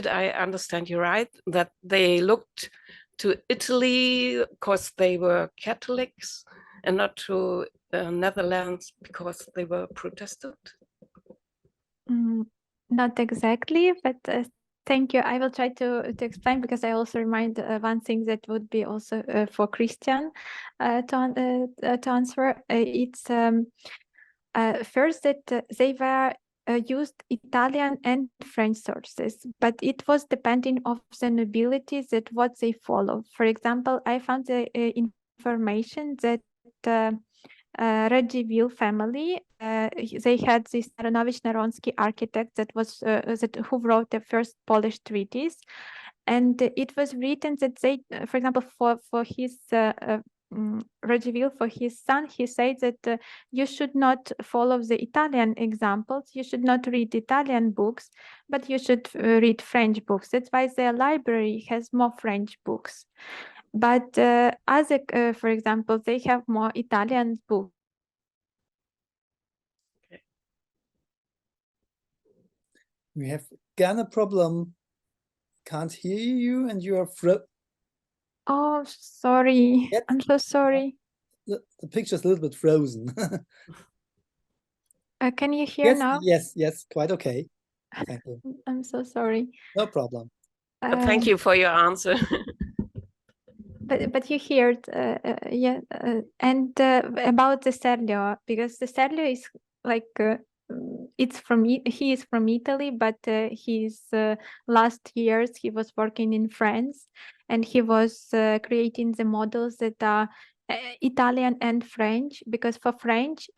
I understand you right, that they looked to Italy because they were Catholics and not to Netherlands because they were Protestant? Not exactly, but thank you. I will try to explain, because I also remind one thing that would be also for Christian to answer. It's first that they were used Italian and French sources, but it was depending of the nobility that what they follow. For example, I found the information that Radziwiłł family, they had this Aronowicz-Neronsky architect that was who wrote the first Polish treatise, and it was written that they, for example, for his Radziwiłł, for his son, he said that you should not follow the Italian examples, you should not read Italian books, but you should read French books. That's why their library has more French books. But other, for example, they have more Italian books. Okay. We have got a problem. Can't hear you, and you are Oh, sorry. Yep. I'm so sorry. The picture's a little bit frozen. Can you hear now? Yes, quite okay. Thank you. I'm so sorry. No problem. Thank you for your answer. But you heard, yeah, and about the Serlio, because the Serlio is like he is from Italy, but his last years he was working in France, and he was creating the models that are Italian and French, because for French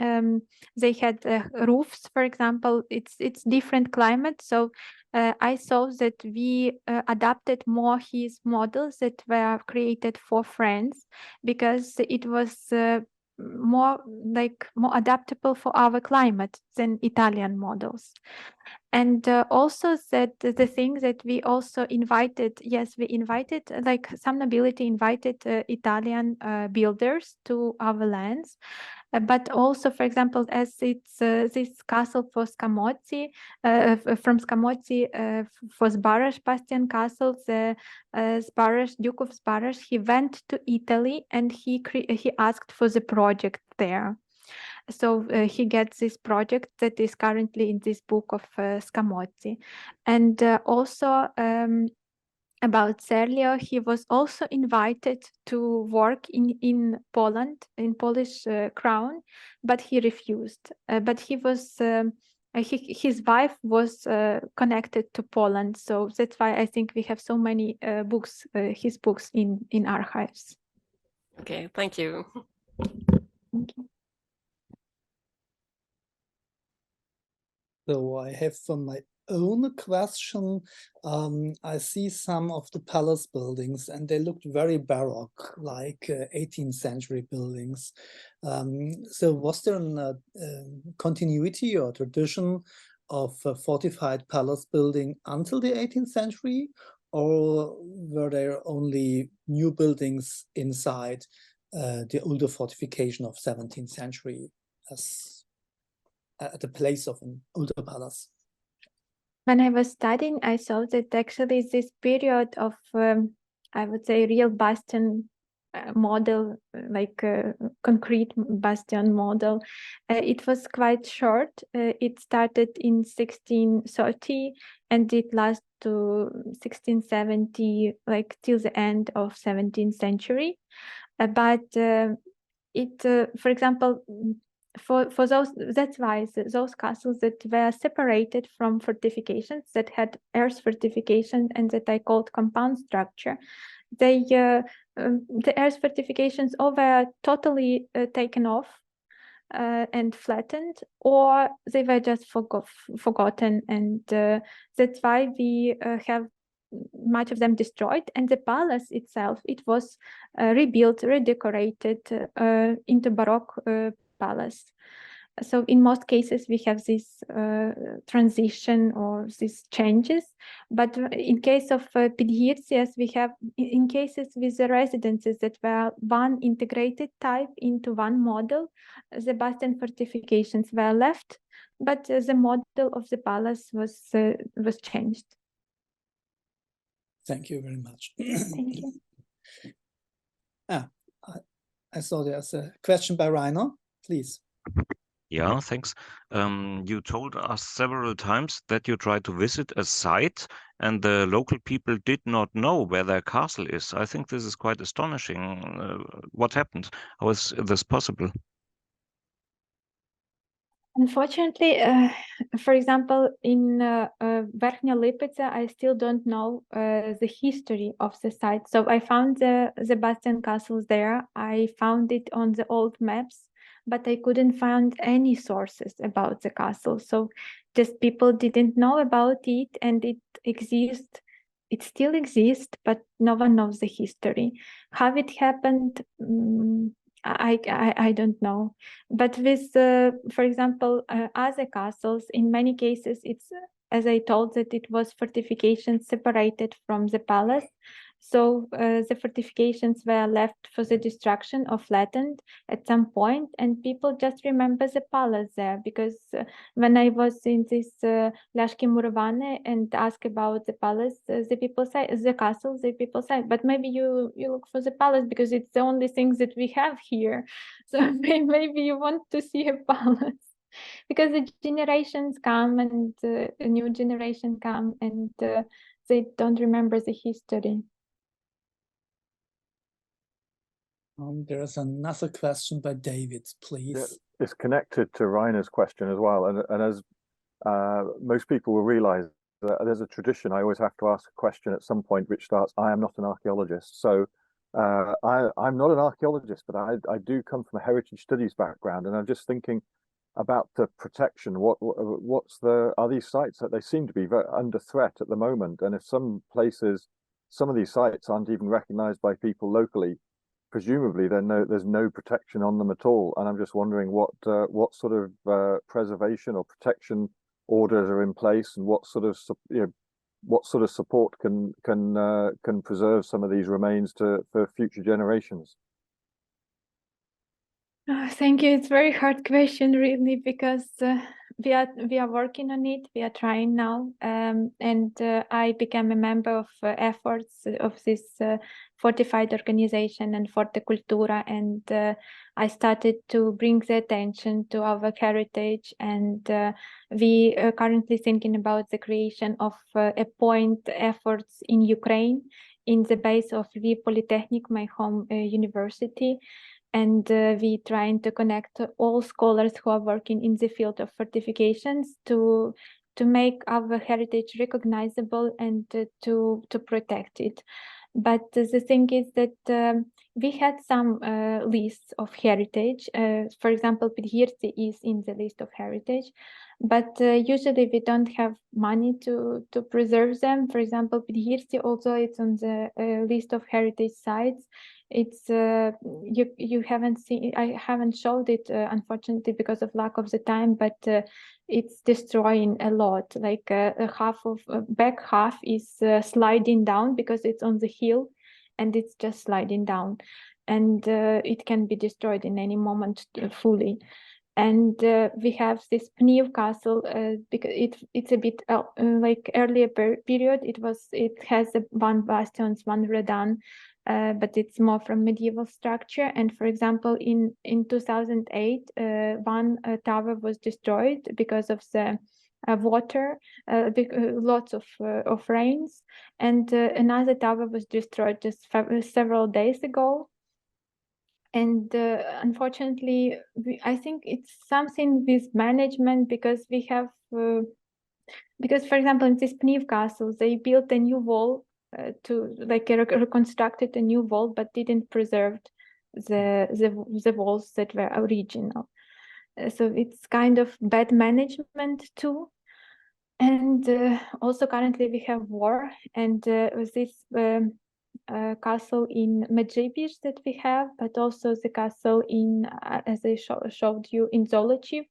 they had roofs, for example. It's different climate, so I saw that we adapted more his models that were created for France, because it was more adaptable for our climate than Italian models. And also that the thing that we also invited, we invited, like some nobility invited Italian builders to our lands. But also, for example, as it's this castle for Scamozzi, from Scamozzi for Zbaraj Bastion Castles, Duke of Zbaraj, he went to Italy and he asked for the project there. So he gets this project that is currently in this book of Scamozzi. And also about Serlio, he was also invited to work in Poland, in Polish crown, but he refused. But he was his wife was connected to Poland, so that's why I think we have so many books, his books in archives. Okay, thank you. Thank you. So I have from my own question, I see some of the palace buildings and they looked very baroque, like 18th century buildings. So was there a continuity or tradition of a fortified palace building until the 18th century, or were there only new buildings inside the older fortification of 17th century as at the place of an older palace? When I was studying, I saw that actually this period of, I would say, real bastion model, like concrete bastion model, it was quite short. It started in 1630 and it lasted to 1670, like till the end of 17th century. But it, for example, for those, that's why those castles that were separated from fortifications, that had earth fortification and that I called compound structure, they the earth fortifications all were totally taken off and flattened, or they were just forgotten, and that's why we have much of them destroyed, and the palace itself, it was rebuilt, redecorated into Baroque palace. So in most cases we have this transition or these changes, but in case of Pidhirtsias, we have in cases with the residences that were one integrated type into one model, the bastion fortifications were left, but the model of the palace was changed. Thank you very much. Thank you. I saw there's a question by Rainer, please. Yeah, thanks. You told us several times that you tried to visit a site and the local people did not know where their castle is. I think this is quite astonishing. What happened? How is this possible? Unfortunately, for example, in Verkhnaya Lipica, I still don't know the history of the site. So I found the Bastion castles there. I found it on the old maps, but I couldn't find any sources about the castle. So just people didn't know about it, and it exists. It still exists, but no one knows the history. How it happened, I don't know. But with, for example, other castles, in many cases, it's, as I told, that it was fortifications separated from the palace. So the fortifications were left for the destruction or flattened at some point, and people just remember the palace there, because when I was in this Lashki Murovane and asked about the palace, the people say, the castle, the people say, but maybe you look for the palace because it's the only thing that we have here. So maybe you want to see a palace. Because the generations come and a new generation come, and they don't remember the history. There's another question by David, please. Yeah, it's connected to Rainer's question as well. And as most people will realize, that there's a tradition. I always have to ask a question at some point which starts, I am not an archaeologist. So I'm not an archaeologist, but I do come from a heritage studies background. And I'm just thinking about the protection. Are these sites that they seem to be very under threat at the moment? And if some of these sites aren't even recognized by people locally, presumably there's no protection on them at all. And I'm just wondering what sort of preservation or protection orders are in place, and what sort of support can preserve some of these remains for future generations. Thank you. It's a very hard question, really, because we are working on it. We are trying now, and I became a member of efforts of this fortified organization and Fortecultura, and I started to bring the attention to our heritage, and we are currently thinking about the creation of a point efforts in Ukraine, in the base of Lviv Polytechnic, my home university. And we trying to connect all scholars who are working in the field of fortifications to make our heritage recognizable and to protect it. But the thing is that we had some lists of heritage. For example, Podhirtsi is in the list of heritage, but usually we don't have money to preserve them. For example, Podhirtsi, although it's on the list of heritage sites, it's you haven't seen. I haven't showed it unfortunately because of lack of the time, but it's destroying a lot. Like half of back half is sliding down because it's on the hill, and it's just sliding down, and it can be destroyed in any moment fully. And we have this Pniv castle because it's a bit like earlier period. It has one bastions, one redan. But it's more from medieval structure. And for example, in 2008, one tower was destroyed because of the water, lots of rains, and another tower was destroyed just several days ago. And unfortunately, I think it's something with management, because we have, because for example, in this Pniv castle, they built a new wall to like reconstructed a new wall, but didn't preserve the walls that were original. So it's kind of bad management too. And also currently we have war, and with this castle in Medjugorje that we have, but also the castle in, as I showed you, in Zolochiv.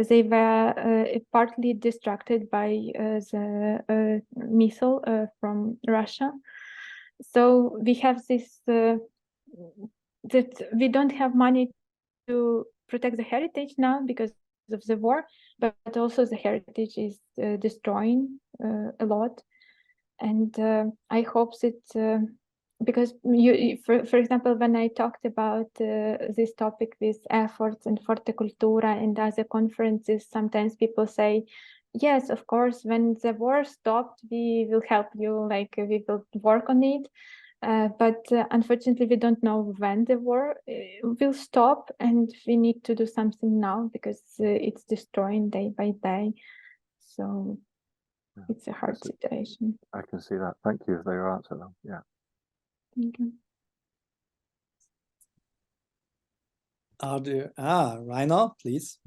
They were partly destructed by the missile from Russia. So we have this, that we don't have money to protect the heritage now because of the war, but also the heritage is destroying a lot. And I hope that, because for example, when I talked about this topic with efforts and Fortecultura and other conferences, sometimes people say, yes, of course, when the war stopped, we will help you, like we will work on it. But unfortunately, we don't know when the war will stop, and we need to do something now because it's destroying day by day. So it's a hard situation. I can see that. Thank you for your answer, though. Yeah. Thank you. Are there, Rainer, please.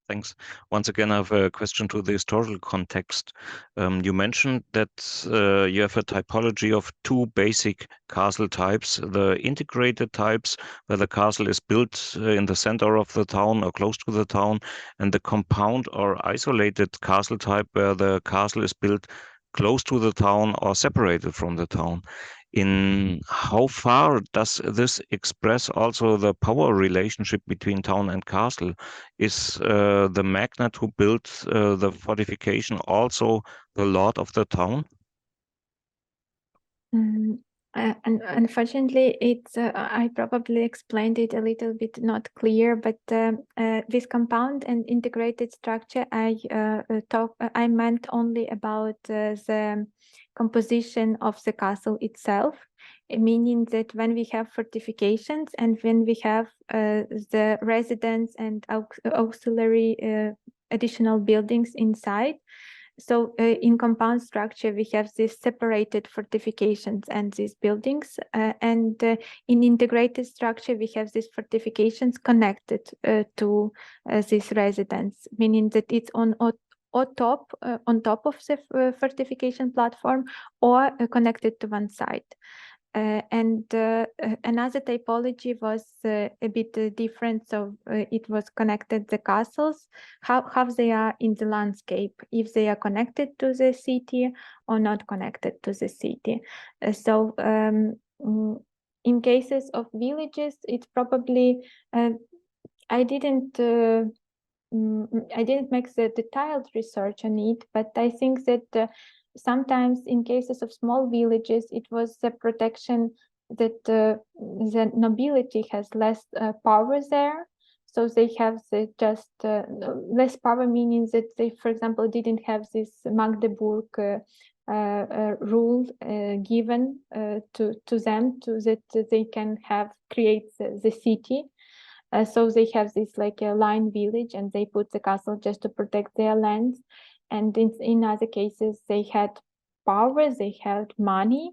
Thanks. Once again, I have a question to the historical context. You mentioned that you have a typology of two basic castle types, the integrated types, where the castle is built in the center of the town or close to the town, and the compound or isolated castle type, where the castle is built close to the town or separated from the town. In how far does this express also the power relationship between town and castle? Is the magnate who built the fortification also the lord of the town? And unfortunately, it's I probably explained it a little bit not clear, but this compound and integrated structure, I meant only about the composition of the castle itself, meaning that when we have fortifications and when we have the residence and auxiliary additional buildings inside. So in compound structure, we have these separated fortifications and these buildings. And in integrated structure, we have these fortifications connected to this residence, meaning that it's on top of the fortification platform or connected to one side. And another typology was a bit different, so it was connected the castles, how they are in the landscape, if they are connected to the city or not connected to the city. So in cases of villages, it's probably I didn't make the detailed research on it, but I think that sometimes in cases of small villages, it was the protection that the nobility has less power there. So they have just less power, meaning that they, for example, didn't have this Magdeburg rule given to them that they can create the city. So they have this like a line village, and they put the castle just to protect their lands. And in other cases, they had power, they had money,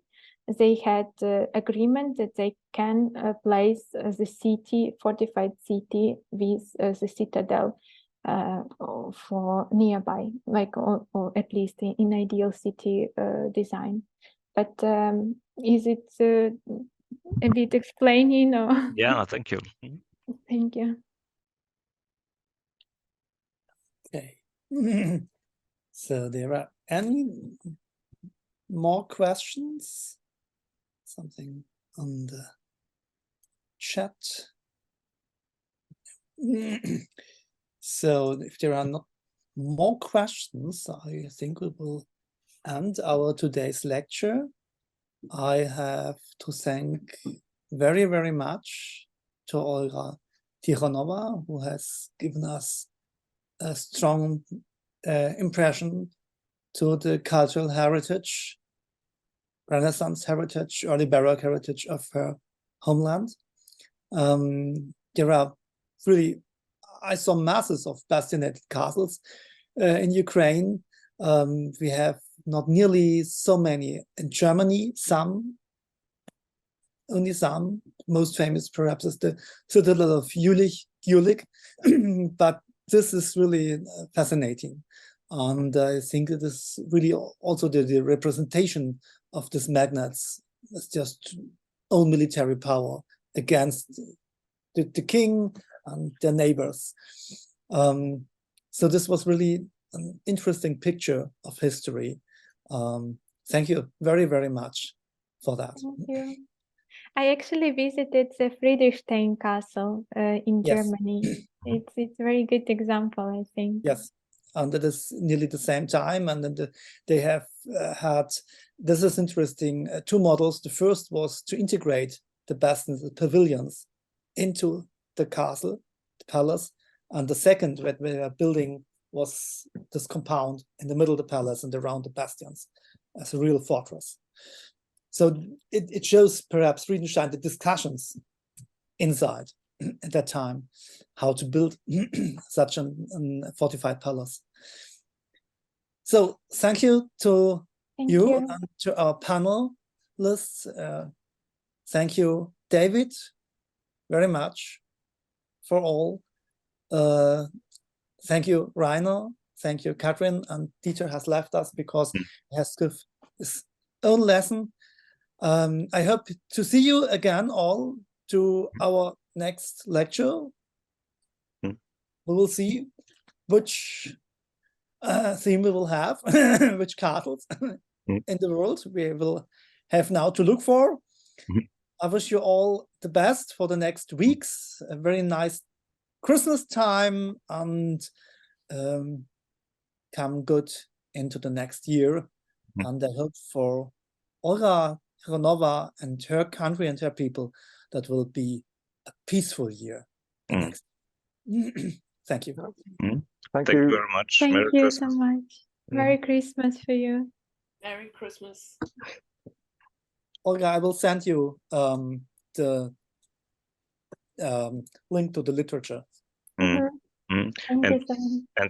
they had agreement that they can place the city, fortified city, with the citadel for nearby, like or at least in ideal city design. But is it a bit explaining? Or? Yeah, thank you. Thank you. Okay. So there are any more questions? Something on the chat. So if there are not more questions, I think we will end our today's lecture. I have to thank very, very much to Olha Tikhonova, who has given us a strong impression to the cultural heritage, Renaissance heritage, early Baroque heritage of her homeland. There are really, I saw masses of bastionated castles in Ukraine. We have not nearly so many in Germany, only some. Most famous perhaps is the citadel of Jülich, but this is really fascinating. And I think it is really also the representation of these magnates as just own military power against the king and their neighbors. So this was really an interesting picture of history. Thank you very, very much for that. Thank you. I actually visited the Friedrichstein Castle in Germany. It's a very good example, I think. Yes, and it is nearly the same time, and then they have had, this is interesting, two models. The first was to integrate the bastions, the pavilions, into the castle, the palace, and the second that we were building was this compound in the middle of the palace and around the bastions as a real fortress. So it shows perhaps Friedenstein the discussions inside at that time, how to build such a fortified palace. So thank you to you and to our panelists. Thank you, David, very much for all. Thank you, Rainer. Thank you, Katrin. And Dieter has left us because he has to give his own lesson. I hope to see you again all to our next lecture. We will see which theme we will have, which castles in the world we will have now to look for. I wish you all the best for the next weeks, a very nice Christmas time, and come good into the next year. And I hope for Olha Tikhonova and her country and her people that will be a peaceful year. Next. Thank you. Thank you you very much. Thank Merry you Christmas. so much. Merry Christmas for you. Merry Christmas. Olga, I will send you the link to the literature. And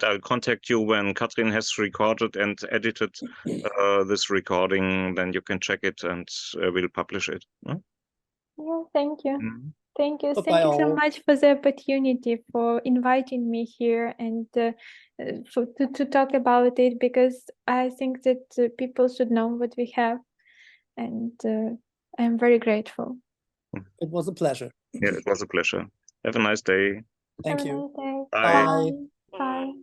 I'll contact you when Katrin has recorded and edited this recording. Then you can check it and we'll publish it. Yeah, thank you. Thank you. Bye-bye Thank you so all. much for the opportunity, for inviting me here and to talk about it, because I think that people should know what we have, and I'm very grateful. It was a pleasure. Yeah, it was a pleasure. Have a nice day. Thank Have a you. nice day. Bye. Bye. Bye.